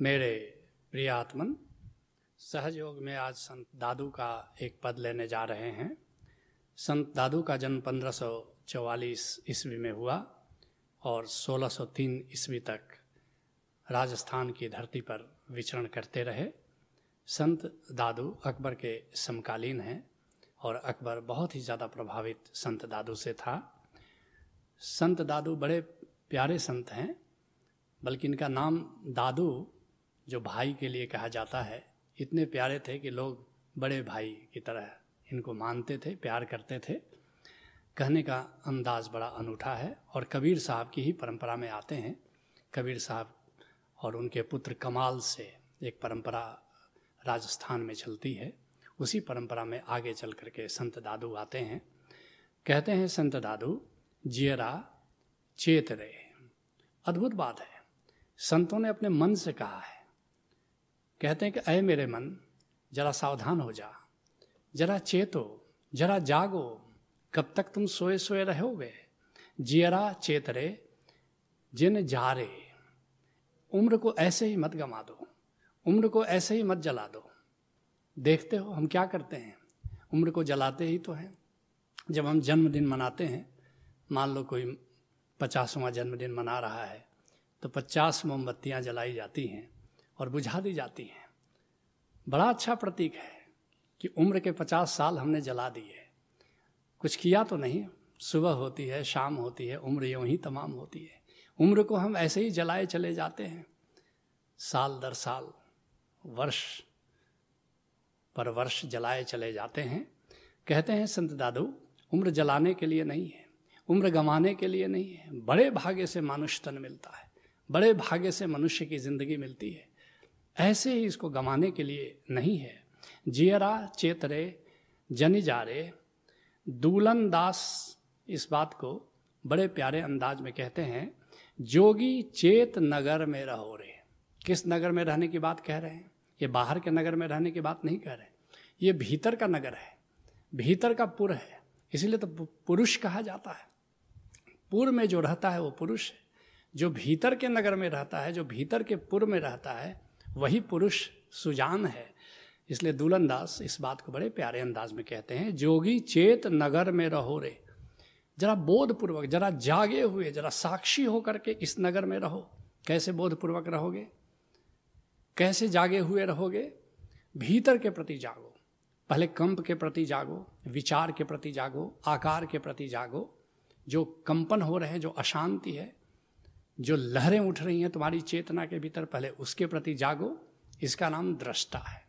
मेरे प्रिय आत्मन, सहजयोग में आज संत दादू का एक पद लेने जा रहे हैं। संत दादू का जन्म 1544 ईस्वी में हुआ और 1603 ईस्वी तक राजस्थान की धरती पर विचरण करते रहे। संत दादू अकबर के समकालीन हैं और अकबर बहुत ही ज़्यादा प्रभावित संत दादू से था। संत दादू बड़े प्यारे संत हैं, बल्कि इनका नाम दादू जो भाई के लिए कहा जाता है, इतने प्यारे थे कि लोग बड़े भाई की तरह इनको मानते थे, प्यार करते थे। कहने का अंदाज़ बड़ा अनूठा है और कबीर साहब की ही परंपरा में आते हैं। कबीर साहब और उनके पुत्र कमाल से एक परंपरा राजस्थान में चलती है, उसी परंपरा में आगे चल करके संत दादू आते हैं। कहते हैं संत दादू जियरा चेत रे। अद्भुत बात है, संतों ने अपने मन से कहा है। कहते हैं कि अय मेरे मन, जरा सावधान हो जा, जरा चेतो, जरा जागो, कब तक तुम सोए सोए रहोगे। जियरा चेत रे जिन जा रे। उम्र को ऐसे ही मत गंवा दो, उम्र को ऐसे ही मत जला दो। देखते हो हम क्या करते हैं, उम्र को जलाते ही तो हैं। जब हम जन्मदिन मनाते हैं, मान लो कोई 50वां जन्मदिन मना रहा है, तो 50 मोमबत्तियाँ जलाई जाती हैं और बुझा दी जाती हैं। बड़ा अच्छा प्रतीक है कि उम्र के 50 साल हमने जला दिए। कुछ किया तो नहीं, सुबह होती है, शाम होती है, उम्र यूं ही तमाम होती है। उम्र को हम ऐसे ही जलाए चले जाते हैं, साल दर साल, वर्ष पर वर्ष जलाए चले जाते हैं। कहते हैं संत दादू, उम्र जलाने के लिए नहीं है, उम्र गंवाने के लिए नहीं है। बड़े भाग्य से मनुष्य तन मिलता है, बड़े भाग्य से मनुष्य की जिंदगी मिलती है, ऐसे ही इसको गंवाने के लिए नहीं है। जियरा चेतरे जनि जारे। दूलन दास इस बात को बड़े प्यारे अंदाज में कहते हैं, जोगी चेत नगर में रहो रे। किस नगर में रहने की बात कह रहे हैं? ये बाहर के नगर में रहने की बात नहीं कह रहे, ये भीतर का नगर है, भीतर का पुर है। इसलिए तो पुरुष कहा जाता है। पुर में जो रहता है वो पुरुष है। जो भीतर के नगर में रहता है, जो भीतर के पुर में रहता है, वही पुरुष सुजान है। इसलिए दूलन दास इस बात को बड़े प्यारे अंदाज में कहते हैं, जोगी चेत नगर में रहो रे। जरा बोधपूर्वक, जरा जागे हुए, जरा साक्षी होकर के इस नगर में रहो। कैसे बोधपूर्वक रहोगे, कैसे जागे हुए रहोगे? भीतर के प्रति जागो, पहले कंप के प्रति जागो, विचार के प्रति जागो, आकार के प्रति जागो। जो कंपन हो रहे हैं, जो अशांति है, जो लहरें उठ रही हैं तुम्हारी चेतना के भीतर, पहले उसके प्रति जागो। इसका नाम दृष्टा है।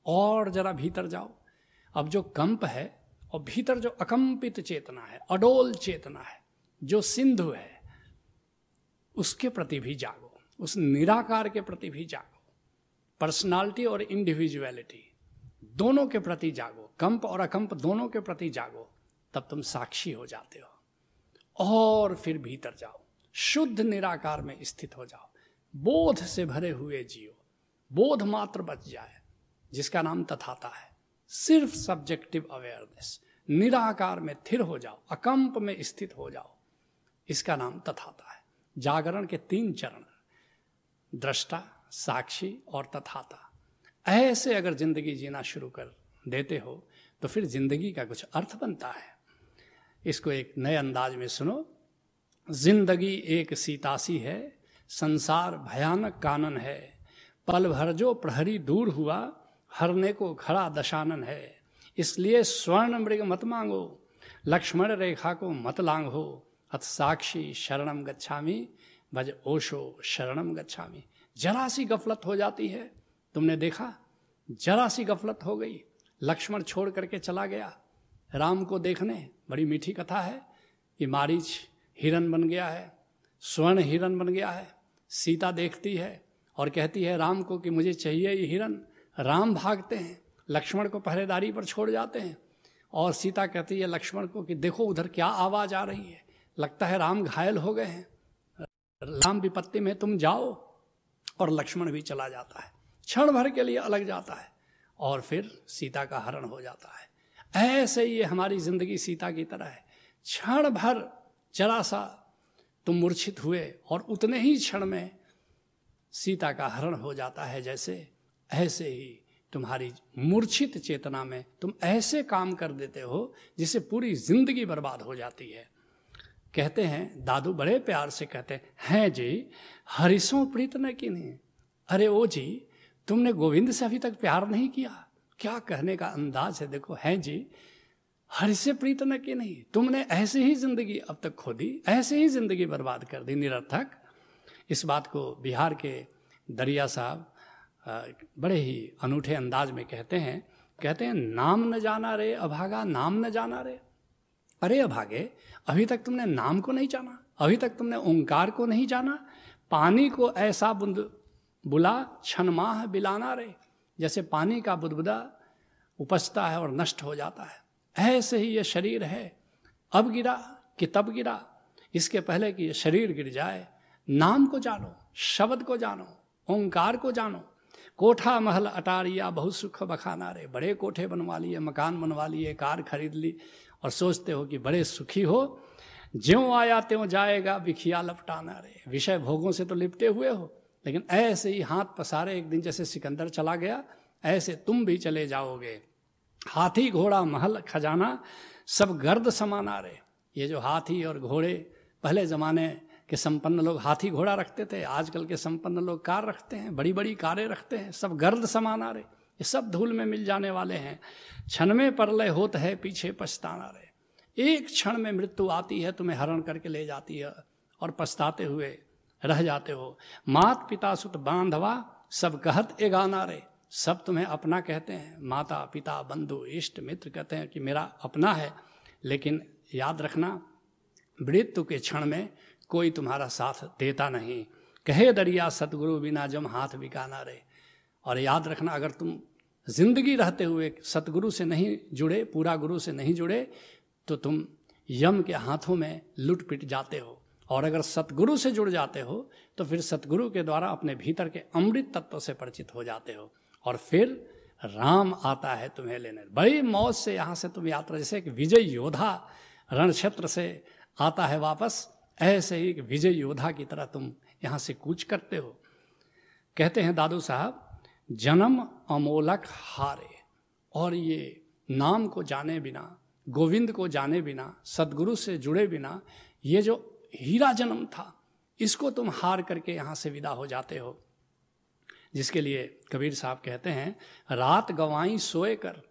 और जरा भीतर जाओ। अब जो कंप है और भीतर जो अकंपित चेतना है, अडोल चेतना है, जो सिंधु है, उसके प्रति भी जागो, उस निराकार के प्रति भी जागो। पर्सनालिटी और इंडिविजुअलिटी दोनों के प्रति जागो, कंप और अकंप दोनों के प्रति जागो, तब तुम साक्षी हो जाते हो। और फिर भीतर जाओ, शुद्ध निराकार में स्थित हो जाओ, बोध से भरे हुए जियो, बोध मात्र बच जाए, जिसका नाम तथाता है। सिर्फ सब्जेक्टिव अवेयरनेस, निराकार में स्थिर हो जाओ, अकंप में स्थित हो जाओ, इसका नाम तथाता है। जागरण के 3 चरण, दृष्टा, साक्षी और तथाता। ऐसे अगर जिंदगी जीना शुरू कर देते हो तो फिर जिंदगी का कुछ अर्थ बनता है। इसको एक नए अंदाज में सुनो। जिंदगी एक सीतासी है, संसार भयानक कानन है। पल भर जो प्रहरी दूर हुआ, हरने को खड़ा दशानन है। इसलिए स्वर्ण मृग मत मांगो, लक्ष्मण रेखा को मत लांघो। अथ साक्षी शरणम गच्छामि, भज ओशो शरणम गच्छामि। जरा सी गफलत हो जाती है, तुमने देखा, जरा सी गफलत हो गई, लक्ष्मण छोड़ करके चला गया राम को देखने। बड़ी मीठी कथा है कि मारीच हिरन बन गया है, स्वर्ण हिरन बन गया है। सीता देखती है और कहती है राम को कि मुझे चाहिए ये हिरन। राम भागते हैं, लक्ष्मण को पहरेदारी पर छोड़ जाते हैं। और सीता कहती है लक्ष्मण को कि देखो उधर क्या आवाज आ रही है, लगता है राम घायल हो गए हैं, राम विपत्ति में, तुम जाओ। और लक्ष्मण भी चला जाता है, क्षण भर के लिए अलग जाता है और फिर सीता का हरण हो जाता है। ऐसे ही हमारी जिंदगी सीता की तरह है, क्षण भर जरा सा तुम मूर्छित हुए और उतने ही क्षण में सीता का हरण हो जाता है। जैसे ऐसे ही तुम्हारी मूर्छित चेतना में तुम ऐसे काम कर देते हो जिससे पूरी जिंदगी बर्बाद हो जाती है। कहते हैं दादू बड़े प्यार से कहते हैं जी हरिसों प्रीत न कीन्हे। अरे ओ जी तुमने गोविंद से अभी तक प्यार नहीं किया, क्या कहने का अंदाज है। देखो हैं जी हरि से प्रीत न की नहीं, तुमने ऐसे ही जिंदगी अब तक खो दी, ऐसे ही जिंदगी बर्बाद कर दी निरर्थक। इस बात को बिहार के दरिया साहब बड़े ही अनूठे अंदाज में कहते हैं नाम न जाना रे अभागा, नाम न जाना रे। अरे अभागे अभी तक तुमने नाम को नहीं जाना, अभी तक तुमने ओंकार को नहीं जाना। पानी को ऐसा बुंद बुला क्षणमाह बिलाना रे, जैसे पानी का बुदबुदा उपजता है और नष्ट हो जाता है, ऐसे ही ये शरीर है, अब गिरा कि तब गिरा। इसके पहले कि ये शरीर गिर जाए नाम को जानो, शब्द को जानो, ओंकार को जानो। कोठा महल अटारिया बहुत सुख बखाना रे, बड़े कोठे बनवा लिए, मकान बनवा लिए, कार खरीद ली और सोचते हो कि बड़े सुखी हो। ज्यों आया त्यों जाएगा बिखिया लपटाना रे, विषय भोगों से तो लिपटे हुए हो, लेकिन ऐसे ही हाथ पसारे एक दिन जैसे सिकंदर चला गया ऐसे तुम भी चले जाओगे। हाथी घोड़ा महल खजाना सब गर्द समाना रे। ये जो हाथी और घोड़े, पहले ज़माने के संपन्न लोग हाथी घोड़ा रखते थे, आजकल के संपन्न लोग कार रखते हैं, बड़ी बड़ी कारें रखते हैं, सब गर्द समाना रे, ये सब धूल में मिल जाने वाले हैं। क्षण में परलय होत है पीछे पछताना रे। एक क्षण में मृत्यु आती है, तुम्हें हरण करके ले जाती है और पछताते हुए रह जाते हो। मात पिता सुत बांधवा सब कहत एगाना रे, सब तुम्हें अपना कहते हैं, माता पिता बंधु इष्ट मित्र कहते हैं कि मेरा अपना है, लेकिन याद रखना मृत्यु के क्षण में कोई तुम्हारा साथ देता नहीं। कहे दरिया सतगुरु बिना जम हाथ बिकाना रे। और याद रखना अगर तुम जिंदगी रहते हुए सतगुरु से नहीं जुड़े, पूरा गुरु से नहीं जुड़े, तो तुम यम के हाथों में लुट पिट जाते हो। और अगर सतगुरु से जुड़ जाते हो तो फिर सतगुरु के द्वारा अपने भीतर के अमृत तत्व से परिचित हो जाते हो और फिर राम आता है तुम्हें लेने। बड़ी मौज से यहाँ से तुम यात्रा, जैसे एक विजय योद्धा रण क्षेत्र से आता है वापस, ऐसे ही एक विजय योद्धा की तरह तुम यहाँ से कूच करते हो। कहते हैं दादू साहब जन्म अमोलक हारे, और ये नाम को जाने बिना, गोविंद को जाने बिना, सदगुरु से जुड़े बिना ये जो हीरा जन्म था इसको तुम हार करके यहाँ से विदा हो जाते हो। जिसके लिए कबीर साहब कहते हैं रात गवाई सोए कर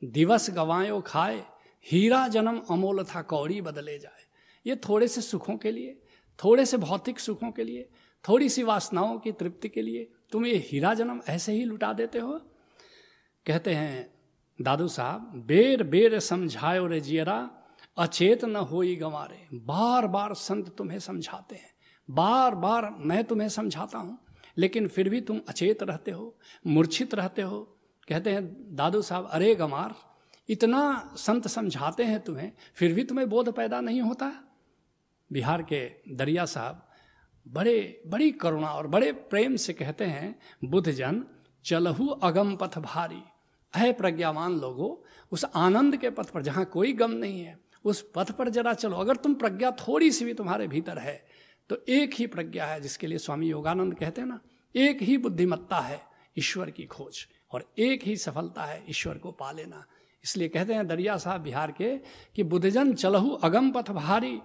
दिवस गवायो खाए, हीरा जन्म अमोल था कौड़ी बदले जाए। ये थोड़े से सुखों के लिए, थोड़े से भौतिक सुखों के लिए, थोड़ी सी वासनाओं की तृप्ति के लिए तुम ये हीरा जन्म ऐसे ही लुटा देते हो। कहते हैं दादू साहब बेर बेर समझायो रे जियरा अचेत न होई गंवारे। बार बार संत तुम्हें समझाते हैं, बार बार मैं तुम्हें समझाता हूँ, लेकिन फिर भी तुम अचेत रहते हो, मूर्छित रहते हो। कहते हैं दादू साहब अरे गंवार, इतना संत समझाते हैं तुम्हें फिर भी तुम्हें बोध पैदा नहीं होता। बिहार के दरिया साहब बड़ी करुणा और बड़े प्रेम से कहते हैं बुद्ध जन चलहु अगम पथ भारी। है प्रज्ञावान लोगों, उस आनंद के पथ पर जहाँ कोई गम नहीं है उस पथ पर जरा चलो। अगर तुम प्रज्ञा थोड़ी सी भी तुम्हारे भीतर है तो एक ही प्रज्ञा है, जिसके लिए स्वामी योगानंद कहते हैं ना, एक ही बुद्धिमत्ता है ईश्वर की खोज, और एक ही सफलता है ईश्वर को पा लेना। इसलिए कहते हैं दरिया साहब बिहार के कि बुद्धजन चलहु अगम पथ भारी,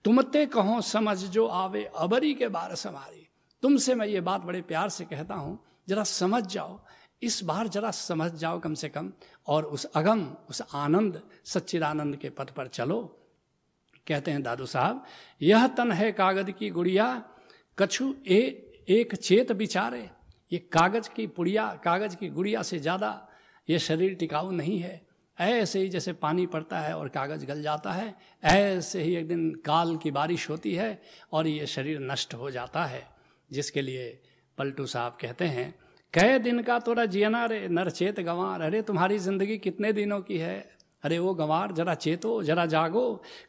तुमते कहो समझ जो आवे अबरी के बार समारी। तुमसे मैं ये बात बड़े प्यार से कहता हूँ, जरा समझ जाओ, इस बार जरा समझ जाओ कम से कम, और उस अगम, उस आनंद, सच्चिदानंद के पथ पर चलो। कहते हैं दादू साहब यह तन है कागज की गुड़िया कछु एक चेत विचारे। ये कागज की पुड़िया, कागज की गुड़िया से ज़्यादा ये शरीर टिकाऊ नहीं है। ऐसे ही जैसे पानी पड़ता है और कागज गल जाता है, ऐसे ही एक दिन काल की बारिश होती है और ये शरीर नष्ट हो जाता है। जिसके लिए पलटू साहब कहते हैं कै दिन का तोरा जियना रे नरचेत गंवार। अरे तुम्हारी जिंदगी कितने दिनों की है, अरे वो गंवार जरा चेतो, जरा जागो।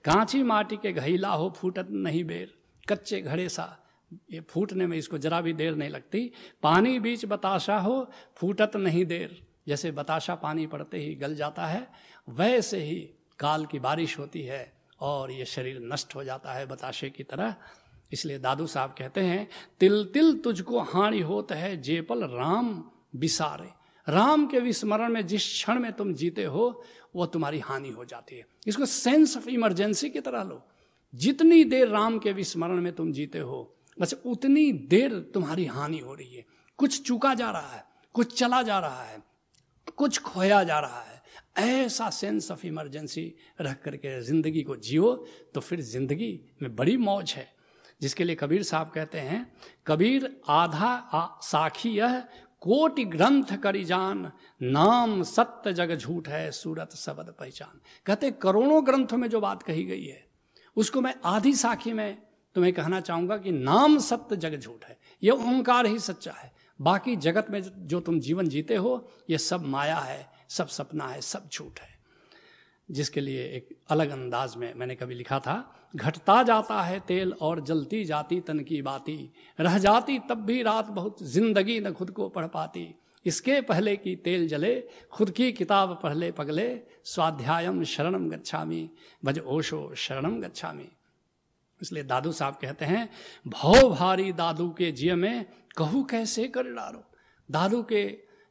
कांची माटी के घैला हो फूटत नहीं बेर। कच्चे घड़े सा, ये फूटने में इसको जरा भी देर नहीं लगती। पानी बीच बताशा हो फूटत नहीं देर। जैसे बताशा पानी पड़ते ही गल जाता है, वैसे ही काल की बारिश होती है और ये शरीर नष्ट हो जाता है बताशे की तरह। इसलिए दादू साहब कहते हैं, तिल तिल तुझको हानि होत है, जेपल राम विसारे। राम के विस्मरण में जिस क्षण में तुम जीते हो वो तुम्हारी हानि हो जाती है। इसको सेंस ऑफ इमरजेंसी की तरह लो। जितनी देर राम के विस्मरण में तुम जीते हो, बस उतनी देर तुम्हारी हानि हो रही है। कुछ चूका जा रहा है, कुछ चला जा रहा है, कुछ खोया जा रहा है। ऐसा सेंस ऑफ इमरजेंसी रख करके जिंदगी को जियो, तो फिर जिंदगी में बड़ी मौज है। जिसके लिए कबीर साहब कहते हैं, कबीर आधा साखी यह, कोटि ग्रंथ करी जान, नाम सत्य जग झूठ है, सूरत शब्द पहचान। कहते करोड़ों ग्रंथों में जो बात कही गई है उसको मैं आधी साखी में तुम्हें कहना चाहूंगा कि नाम सत्य जग झूठ है, ये ओंकार ही सच्चा है। बाकी जगत में जो तुम जीवन जीते हो ये सब माया है, सब सपना है, सब झूठ है। जिसके लिए एक अलग अंदाज में मैंने कभी लिखा था, घटता जाता है तेल और जलती जाती तन की बाती, रह जाती तब भी रात बहुत, जिंदगी न खुद को पढ़ पाती। इसके पहले कि तेल जले, खुद की किताब पढ़ ले पगले, स्वाध्यायम शरणम गच्छामि, भज ओशो शरणम गच्छामि। इसलिए दादू साहब कहते हैं, भव भारी दादू के जिय में, कहूँ कैसे कर डारो। दादू के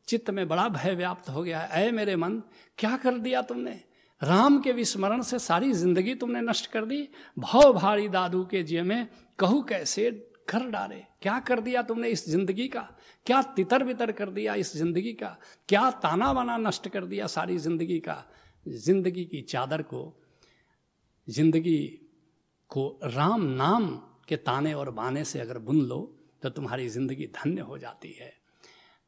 चित्त में बड़ा भय व्याप्त हो गया है। ऐ मेरे मन, क्या कर दिया तुमने? राम के विस्मरण से सारी जिंदगी तुमने नष्ट कर दी। भव भारी दादू के जिय में, कहूँ कैसे कर डारे। क्या कर दिया तुमने इस जिंदगी का? क्या तितर बितर कर दिया इस जिंदगी का? क्या ताना बाना नष्ट कर दिया सारी जिंदगी का? जिंदगी की चादर को, जिंदगी को राम नाम के ताने और बाने से अगर बुन लो तो तुम्हारी जिंदगी धन्य हो जाती है।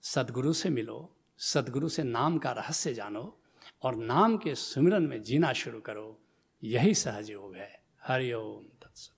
सद्गुरु से मिलो, सद्गुरु से नाम का रहस्य जानो और नाम के सुमिरन में जीना शुरू करो। यही सहज योग है। हरि ओम तत्सत।